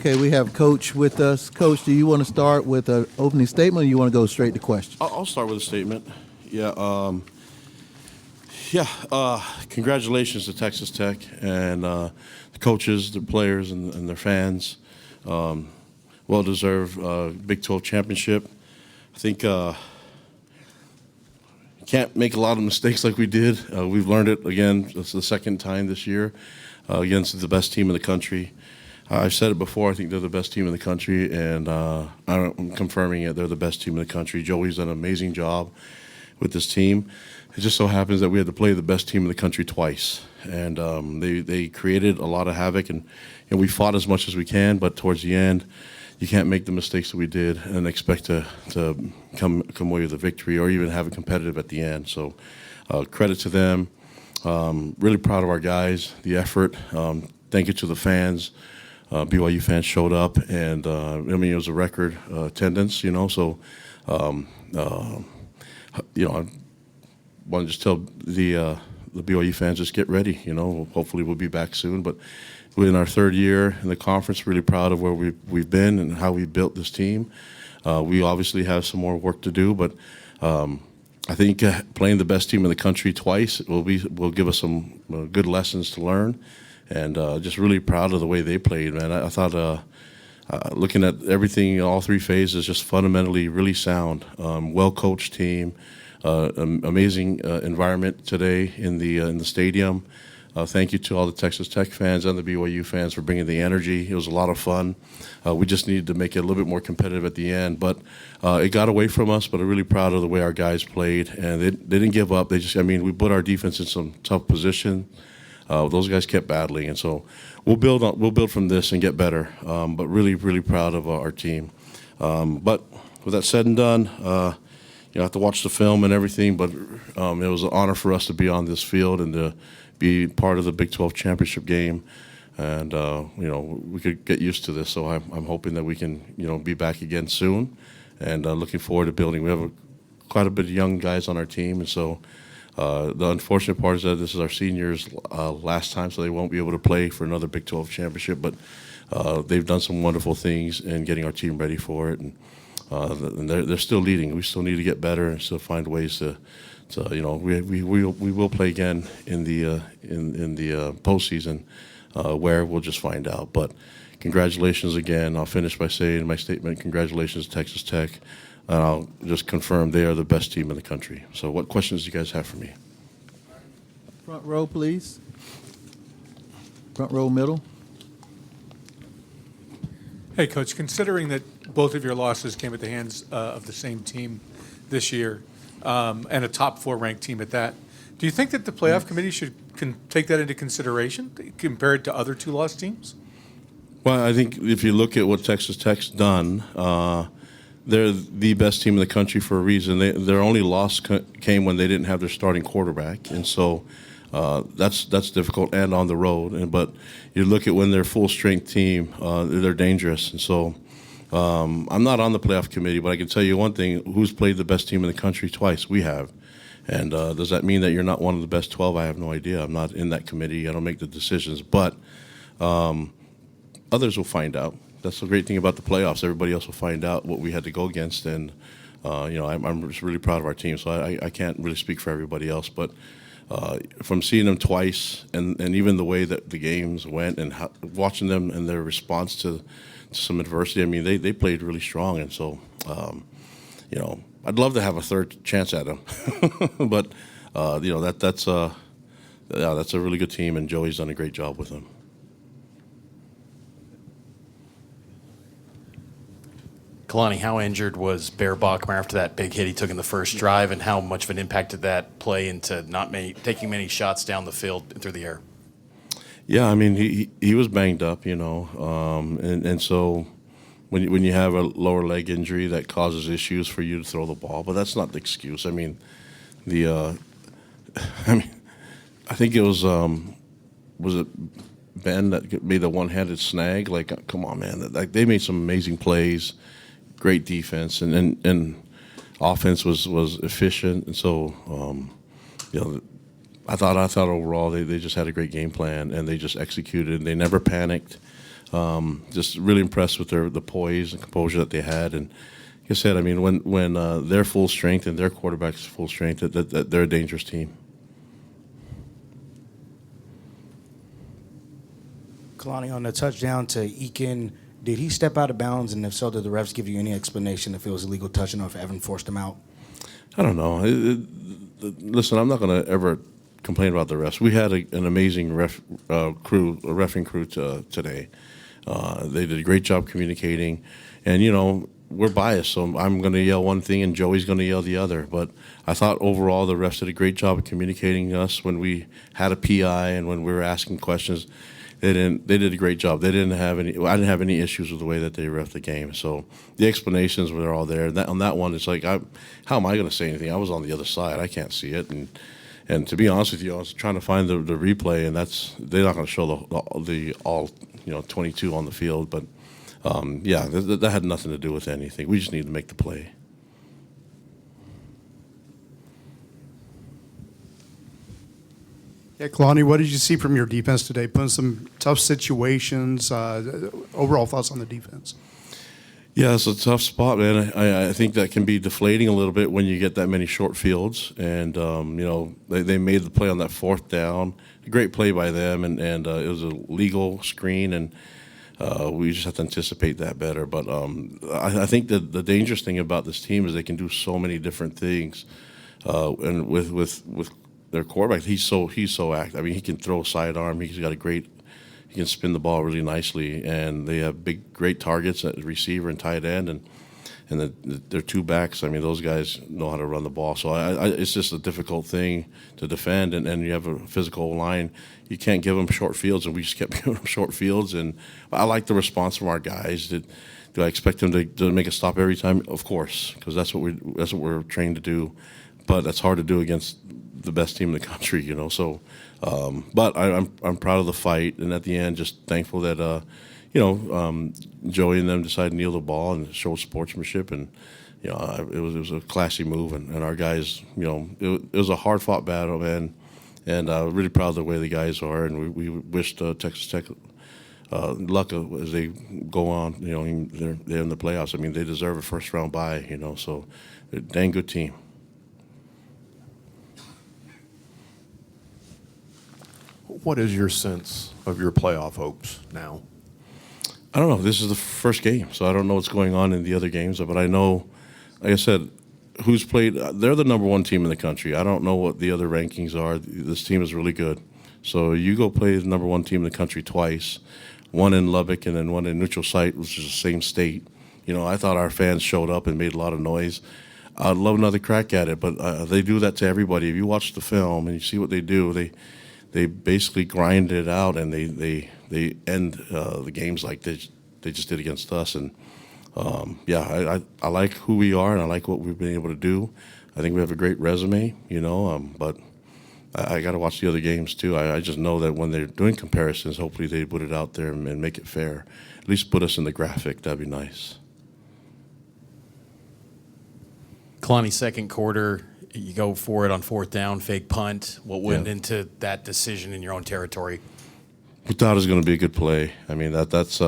Okay, we have Coach with us. Coach, do you want to start with an opening statement, or you want to go straight to questions? I'll start with a statement. Congratulations to Texas Tech and the coaches, the players, and their fans. Well-deserved Big 12 championship. I think can't make a lot of mistakes like we did. We've learned it again. It's the second time this year against the best team in the country. I've said it before. I think they're the best team in the country, and I'm confirming it. They're the best team in the country. Joey's done an amazing job with this team. It just so happens that we had to play the best team in the country twice, and they created a lot of havoc, and we fought as much as we can. But towards the end, you can't make the mistakes that we did and expect to come away with a victory or even have it competitive at the end. So credit to them. Really proud of our guys, the effort. Thank you to the fans. BYU fans showed up, and it was a record attendance, so I want to just tell the BYU fans, just get ready, hopefully we'll be back soon, but we're in our third year in the conference, really proud of where we've been and how we built this team. We obviously have some more work to do, but I think playing the best team in the country twice will give us some good lessons to learn. And just really proud of the way they played, man. I thought looking at everything, all three phases, just fundamentally really sound. Well-coached team, amazing environment today in the stadium. Thank you to all the Texas Tech fans and the BYU fans for bringing the energy. It was a lot of fun. We just needed to make it a little bit more competitive at the end, but it got away from us. But I'm really proud of the way our guys played, and they didn't give up. We put our defense in some tough position. Those guys kept battling, and so we'll build from this and get better. But really, really proud of our team. But with that said and done, I have to watch the film and everything. But it was an honor for us to be on this field and to be part of the Big 12 championship game. And we could get used to this. So I'm hoping that we can be back again soon. And looking forward to building. We have quite a bit of young guys on our team, and so. The unfortunate part is that this is our seniors' last time, so they won't be able to play for another Big 12 championship. But they've done some wonderful things in getting our team ready for it, and they're still leading. We still need to get better and still find ways to we will play again in the postseason, where we'll just find out. But congratulations again. I'll finish by saying my statement. Congratulations to Texas Tech. And I'll just confirm they are the best team in the country. So what questions do you guys have for me? Front row, please. Front row, middle. Hey, Coach, considering that both of your losses came at the hands of the same team this year, and a top 4 ranked team at that, do you think that the playoff committee can take that into consideration compared to other 2-loss teams? Well, I think if you look at what Texas Tech's done, they're the best team in the country for a reason. Their only loss came when they didn't have their starting quarterback, and so that's difficult and on the road. But you look at when they're full strength team, they're dangerous. And so I'm not on the playoff committee, but I can tell you one thing: who's played the best team in the country twice? We have. And does that mean that you're not one of the best 12? I have no idea. I'm not in that committee. I don't make the decisions, but others will find out. That's the great thing about the playoffs. Everybody else will find out what we had to go against, and I'm just really proud of our team. So I can't really speak for everybody else, but from seeing them twice and even the way that the games went and watching them and their response to some adversity, I mean, they played really strong, and so I'd love to have a third chance at them, but that's a really good team, and Joey's done a great job with them. Kalani, how injured was Bear Bachmeier after that big hit he took in the first drive, and how much of an impact did that play into taking many shots down the field and through the air? Yeah, I mean, he was banged up, and so when you have a lower leg injury, that causes issues for you to throw the ball, but that's not the excuse. I mean, I think it was it Ben that made the one-handed snag? Like, come on, man! Like, they made some amazing plays. Great defense, and offense was efficient, and so I thought overall they just had a great game plan, and they just executed. They never panicked. Just really impressed with the poise and composure that they had. And like I said, I mean, when they're full strength and their quarterback's full strength, that they're a dangerous team. Kalani, on the touchdown to Eakin, did he step out of bounds? And if so, did the refs give you any explanation if it was illegal touching or if Evan forced him out? I don't know. Listen, I'm not going to ever complain about the refs. We had an amazing refereeing crew today. They did a great job communicating. And, we're biased, so I'm going to yell one thing and Joey's going to yell the other. But I thought overall the refs did a great job of communicating us when we had a PI and when we were asking questions. They did a great job. I didn't have any issues with the way that they ref the game. So the explanations were all there. On that one, it's like, how am I going to say anything? I was on the other side. I can't see it. And to be honest with you, I was trying to find the replay, and they're not going to show the all 22 on the field. But that had nothing to do with anything. We just need to make the play. Yeah, Kalani, what did you see from your defense today? Put in some tough situations. Overall thoughts on the defense? Yeah, it's a tough spot, man. I think that can be deflating a little bit when you get that many short fields. And, they made the play on that fourth down. A great play by them, and it was a legal screen, and we just have to anticipate that better. But I think that the dangerous thing about this team is they can do so many different things. And with their quarterback, he's so active. I mean, he can throw a sidearm. He can spin the ball really nicely, and they have great targets at receiver and tight end, and their two backs. I mean, those guys know how to run the ball. So it's just a difficult thing to defend, and you have a physical line. You can't give them short fields, and we just kept giving them short fields. And I like the response from our guys. Do I expect them to make a stop every time? Of course, because that's what we're trained to do. But that's hard to do against the best team in the country, So, but I'm proud of the fight, and at the end, just thankful that Joey and them decided to kneel the ball and show sportsmanship, and it was a classy move, and our guys, it was a hard fought battle, man, and really proud of the way the guys are, and we wished Texas Tech luck as they go on. They're in the playoffs. I mean, they deserve a first round bye, So they're a dang good team. What is your sense of your playoff hopes now? I don't know. This is the first game, so I don't know what's going on in the other games. But I know, like I said, who's played. They're the number one team in the country. I don't know what the other rankings are. This team is really good. So you go play the number one team in the country twice, one in Lubbock and then one in neutral site, which is the same state. I thought our fans showed up and made a lot of noise. I'd love another crack at it, but they do that to everybody. If you watch the film and you see what they do, they basically grind it out, and they end the games like they just did against us. And I like who we are, and I like what we've been able to do. I think we have a great resume, but I got to watch the other games too. I just know that when they're doing comparisons, hopefully they put it out there and make it fair. At least put us in the graphic. That'd be nice. Kalani, second quarter, you go for it on fourth down, fake punt. What went into that decision in your own territory? We thought it was going to be a good play. I mean, that's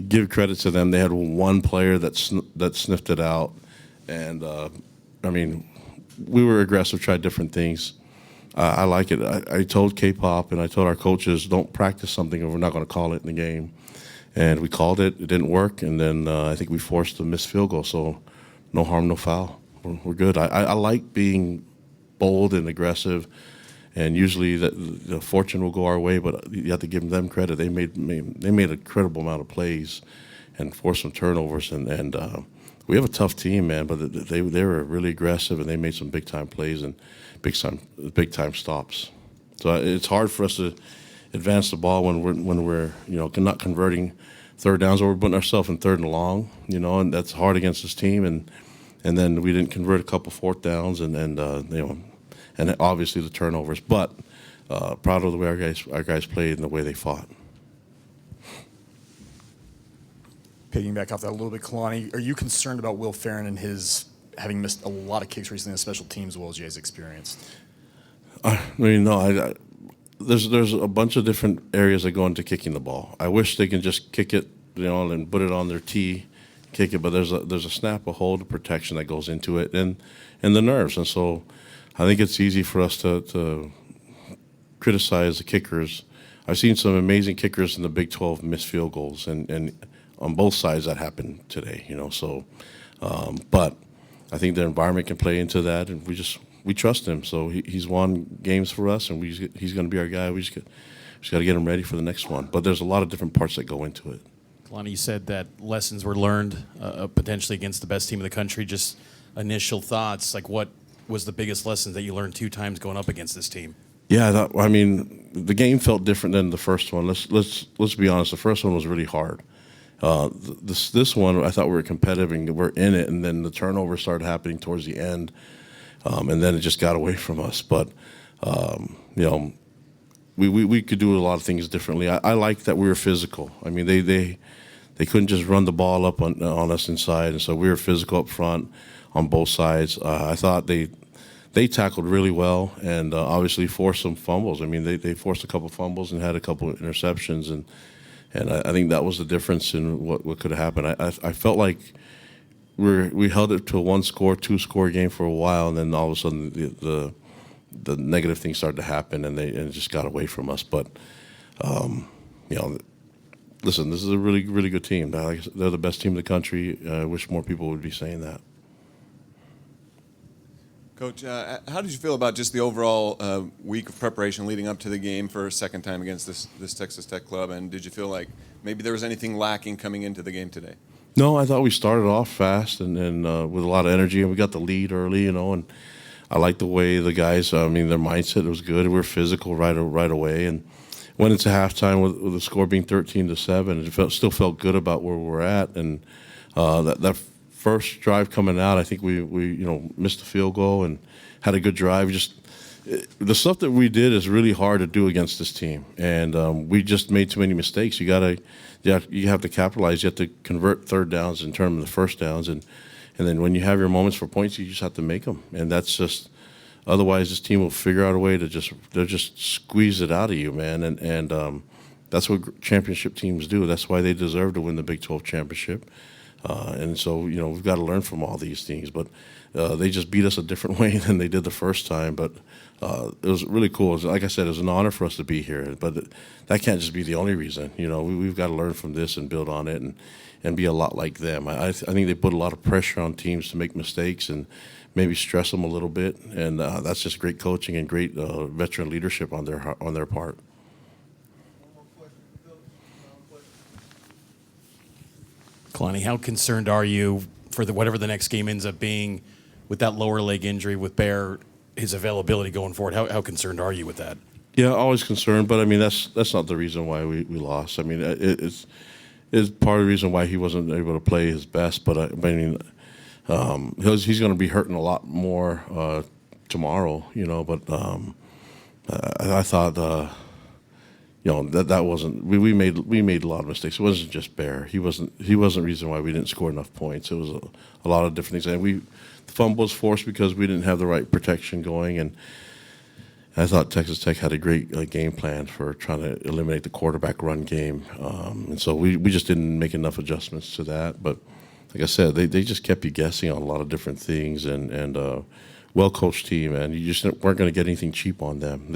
give credit to them. They had one player that sniffed it out, and we were aggressive, tried different things. I like it. I told K-Pop and I told our coaches, don't practice something if we're not going to call it in the game. And we called it. It didn't work, and then I think we forced a missed field goal. So no harm, no foul. We're good. I like being bold and aggressive, and usually the fortune will go our way. But you have to give them credit. They made an incredible amount of plays and forced some turnovers. And we have a tough team, man. But they were really aggressive, and they made some big time plays and big time stops. So it's hard for us to advance the ball when we're not converting third downs, or we're putting ourselves in third and long. And that's hard against this team. And then we didn't convert a couple fourth downs, and obviously the turnovers. But proud of the way our guys played and the way they fought. Piggyback off that a little bit, Kalani, are you concerned about Will Farron and his having missed a lot of kicks recently on special teams, as well as you guys experienced? No. there's a bunch of different areas that go into kicking the ball. I wish they can just kick it, and put it on their tee, kick it. But there's a snap, a hold, a protection that goes into it, and the nerves. And so I think it's easy for us to criticize the kickers. I've seen some amazing kickers in the Big 12 miss field goals, and on both sides that happened today. So, but I think the environment can play into that, and we trust him. So he's won games for us, and he's going to be our guy. We just got to get him ready for the next one. But there's a lot of different parts that go into it. Kalani, you said that lessons were learned potentially against the best team in the country. Just initial thoughts, like what was the biggest lesson that you learned 2 times going up against this team? Yeah, the game felt different than the first one. Let's be honest. The first one was really hard. This one, I thought we were competitive and we're in it, and then the turnover started happening towards the end, and then it just got away from us. But we could do a lot of things differently. I like that we were physical. I mean, they couldn't just run the ball up on us inside, and so we were physical up front on both sides. I thought they tackled really well, and obviously forced some fumbles. I mean, they forced a couple fumbles and had a couple of interceptions, and I think that was the difference in what could have happened. I felt like we held it to a 1-score, 2-score game for a while, and then all of a sudden the negative things started to happen, and it just got away from us. But listen, this is a really, really good team. They're the best team in the country. I wish more people would be saying that. Coach, how did you feel about just the overall week of preparation leading up to the game for a second time against this Texas Tech club? And did you feel like maybe there was anything lacking coming into the game today? No, I thought we started off fast and with a lot of energy, and we got the lead early, and I liked the way the guys, their mindset was good. We were physical right away, and went into halftime with the score being 13-7. It still felt good about where we're at, and that first drive coming out, I think we missed the field goal and had a good drive. The stuff that we did is really hard to do against this team, and we just made too many mistakes. You have to capitalize. You have to convert third downs and turn them into first downs, and then when you have your moments for points, you just have to make them. And that's just otherwise this team will figure out a way to just squeeze it out of you, man. And that's what championship teams do. That's why they deserve to win the Big 12 championship. And so, we've got to learn from all these things. But they just beat us a different way than they did the first time. But it was really cool. Like I said, it was an honor for us to be here. But that can't just be the only reason. We've got to learn from this and build on it and be a lot like them. I think they put a lot of pressure on teams to make mistakes and maybe stress them a little bit. And that's just great coaching and great veteran leadership on their part. Kalani, how concerned are you for whatever the next game ends up being with that lower leg injury with Bear, his availability going forward? How concerned are you with that? Yeah, always concerned, but that's not the reason why we lost. It's part of the reason why he wasn't able to play his best. But he's going to be hurting a lot more tomorrow. But I thought. That wasn't. We made a lot of mistakes. It wasn't just Bear. He wasn't the reason why we didn't score enough points. It was a lot of different things. And the fumble was forced because we didn't have the right protection going. And I thought Texas Tech had a great game plan for trying to eliminate the quarterback run game. And so we just didn't make enough adjustments to that. But like I said, they just kept you guessing on a lot of different things. And well-coached team, and you just weren't going to get anything cheap on them.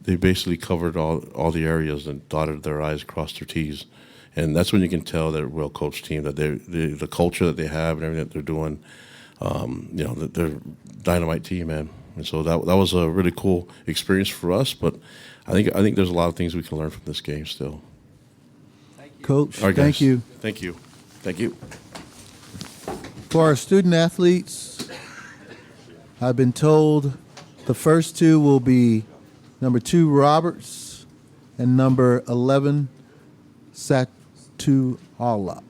They basically covered all the areas and dotted their I's, crossed their T's. And that's when you can tell they're a well-coached team, that the culture that they have and everything that they're doing, that they're a dynamite team, man. And so that was a really cool experience for us. But I think there's a lot of things we can learn from this game still. Coach, All right, thank guys. you. Thank you. Thank you. For our student athletes, I've been told the first 2 will be number 2, Roberts, and number 11, Satuala.